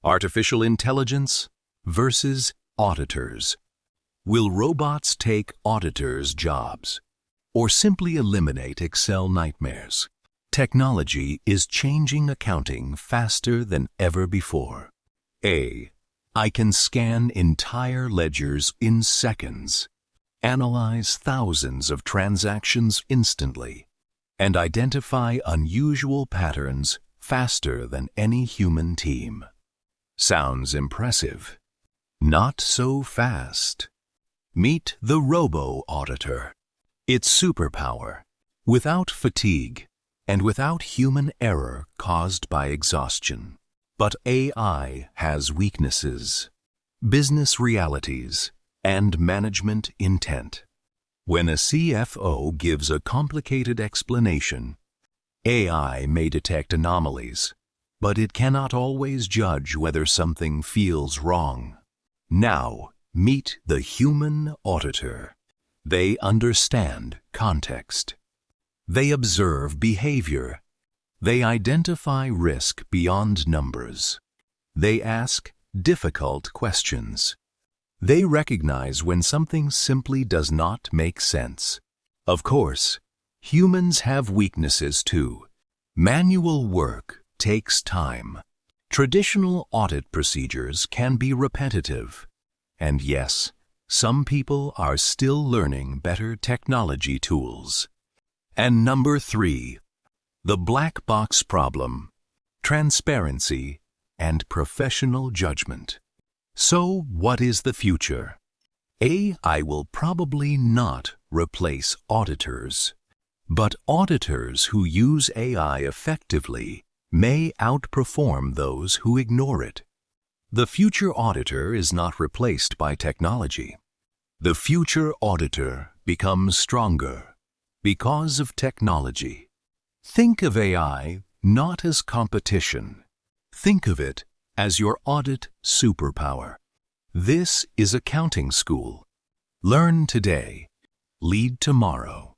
Artificial intelligence versus auditors. Will robots take auditors' jobs or simply eliminate Excel nightmares? Technology is changing accounting faster than ever before. A. I can scan entire ledgers in seconds, analyze thousands of transactions instantly, and identify unusual patterns faster than any human team. Sounds impressive. Not so fast. Meet the robo-auditor. Its superpower, without fatigue and without human error caused by exhaustion. But AI has weaknesses, business realities, and management intent. When a CFO gives a complicated explanation, AI may detect anomalies, but it cannot always judge whether something feels wrong. Now, meet the human auditor. They understand context. They observe behavior. They identify risk beyond numbers. They ask difficult questions. They recognize when something simply does not make sense. Of course, humans have weaknesses too. Manual work takes time. Traditional audit procedures can be repetitive. And yes, some people are still learning better technology tools. And number 3, the black box problem, transparency and professional judgment. So what is the future? AI will probably not replace auditors, but auditors who use AI effectively may outperform those who ignore it. The future auditor is not replaced by technology. The future auditor becomes stronger because of technology. Think of AI not as competition. Think of it as your audit superpower. This is Accounting School. Learn today, lead tomorrow.